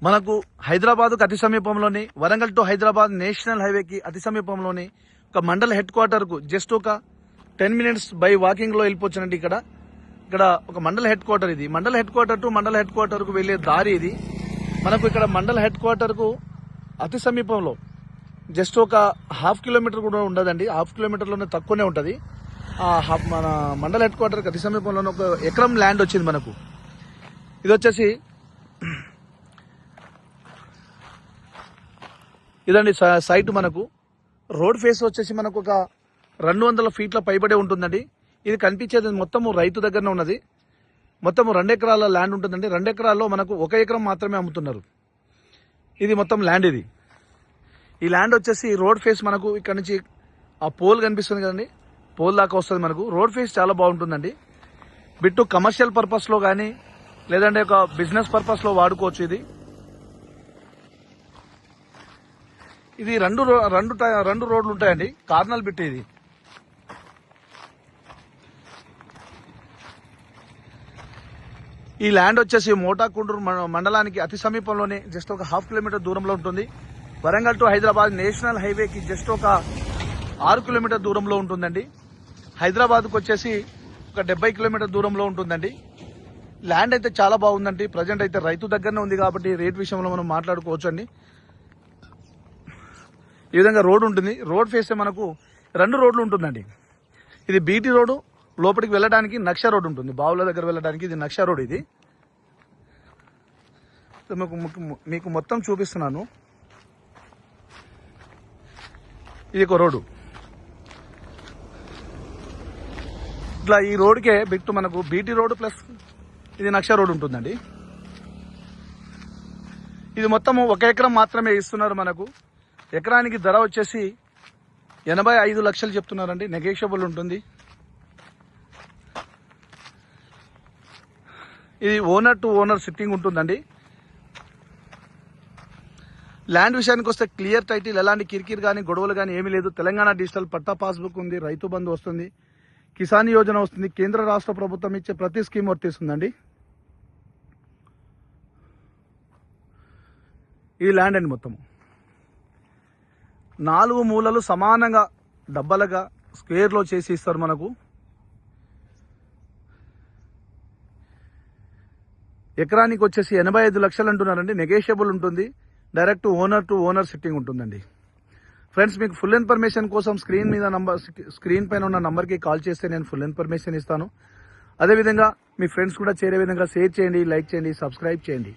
మనకు హైదరాబాద్కు అతి సమీపంలోని వరంగల్ టు హైదరాబాద్ నేషనల్ హైవేకి అతి సమీపంలోని ఒక మండల హెడ్ క్వార్టర్కు జస్ట్ ఒక 10 minutes బై వాకింగ్లో వెళ్ళిపోవచ్చునండి. ఇక్కడ ఒక మండల హెడ్ క్వార్టర్. ఇది మండల హెడ్ క్వార్టర్ టు మండల హెడ్ క్వార్టర్కు వెళ్లే దారి. ఇది మనకు ఇక్కడ మండల హెడ్ క్వార్టర్కు అతి సమీపంలో జస్ట్ ఒక 1/2 kilometer కూడా ఉండదండి. 1/2 kilometerలోనే తక్కువనే ఉంటుంది. మన మండల హెడ్ క్వార్టర్కి అతి సమీపంలోనే ఒక ఎకరం ల్యాండ్ వచ్చింది మనకు. ఇది వచ్చేసి ఇదండి సైట్. మనకు రోడ్ ఫేస్ వచ్చేసి మనకు ఒక 200 feet పైబడే ఉంటుందండి. ఇది కనిపించేది మొత్తము రైతు దగ్గరనే ఉన్నది. మొత్తము 2 ఎకరాల ల్యాండ్ ఉంటుందండి. 2 ఎకరాల్లో మనకు 1 ఎకరం మాత్రమే అమ్ముతున్నారు. ఇది మొత్తం ల్యాండ్. ఈ ల్యాండ్ వచ్చేసి రోడ్ ఫేస్ మనకు ఇక్కడ నుంచి ఆ పోల్ కనిపిస్తుంది కదండి, పోల్ దాకా వస్తుంది మనకు. రోడ్ ఫేస్ చాలా బాగుంటుందండి. బిట్టు కమర్షియల్ పర్పస్లో కానీ లేదంటే ఒక బిజినెస్ పర్పస్లో వాడుకోవచ్చు. ఇది రెండు రోడ్లు ఉంటాయండి. కార్నల్ బిట్ ఇది. ఈ ల్యాండ్ వచ్చేసి మోటాకుండూరు మండలానికి అతి సమీపంలోనే జస్ట్ ఒక 1/2 kilometer దూరంలో ఉంటుంది. వరంగల్ టు హైదరాబాద్ నేషనల్ హైవేకి జస్ట్ ఒక 6 kilometer దూరంలో ఉంటుందండి. హైదరాబాద్కు వచ్చేసి ఒక 70 kilometer దూరంలో ఉంటుందండి. ల్యాండ్ అయితే చాలా బాగుందండి. ప్రజెంట్ అయితే రైతు దగ్గరనే ఉంది కాబట్టి రేట్ విషయంలో మనం మాట్లాడుకోవచ్చు అండి. ఈ విధంగా రోడ్ ఉంటుంది. రోడ్ ఫేస్ మనకు 2 రోడ్లు ఉంటుందండి. ఇది బీటీ రోడ్డు, లోపలికి వెళ్ళడానికి నక్ష రోడ్ ఉంటుంది. బావుల దగ్గర వెళ్ళడానికి ఇది నక్ష రోడ్. ఇది మీకు మొత్తం చూపిస్తున్నాను. ఇది ఒక రోడ్డు. ఇట్లా ఈ రోడ్కే బిట్టు మనకు బీటీ రోడ్ ప్లస్ ఇది నక్ష రోడ్ ఉంటుందండి. ఇది మొత్తము 1 ఎకరం మాత్రమే ఇస్తున్నారు మనకు. ఎకరానికి ధర వచ్చేసి 85 లక్షలు చెప్తున్నారండి. నెగోషియబుల్ ఉంటుంది. ఇది ఓనర్ టు ఓనర్ సిట్టింగ్ ఉంటుందండి. ల్యాండ్ విషయానికి వస్తే క్లియర్ టైటిల్, ఎలాంటి కిరికిరి కానీ గొడవలు కానీ ఏమీ లేదు. తెలంగాణ డిజిటల్ పట్టా పాస్బుక్ ఉంది, రైతు బంధు వస్తుంది, కిసాన్ యోజన వస్తుంది, కేంద్ర రాష్ట్ర ప్రభుత్వం ఇచ్చే ప్రతి స్కీమ్ వర్తిస్తుందండి. ఈ ల్యాండ్ అండి మొత్తం 4 మూలలు సమానంగా డబ్బలుగా స్క్వేర్లో చేసి ఇస్తారు మనకు. ఎకరానికి వచ్చేసి 85 లక్షలు అంటున్నారండి. నెగోషియబుల్ ఉంటుంది. Direct owner to owner sitting ఉంటుందండి. ఫ్రెండ్స్, మీకు ఫుల్ ఇన్ఫర్మేషన్ కోసం స్క్రీన్ పైన ఉన్న నంబర్కి కాల్ చేస్తే నేను ఫుల్ ఇన్ఫర్మేషన్ ఇస్తాను. అదేవిధంగా మీ ఫ్రెండ్స్ కూడా చేరే విధంగా షేర్ చేయండి, లైక్ చేయండి, సబ్స్క్రైబ్ చేయండి.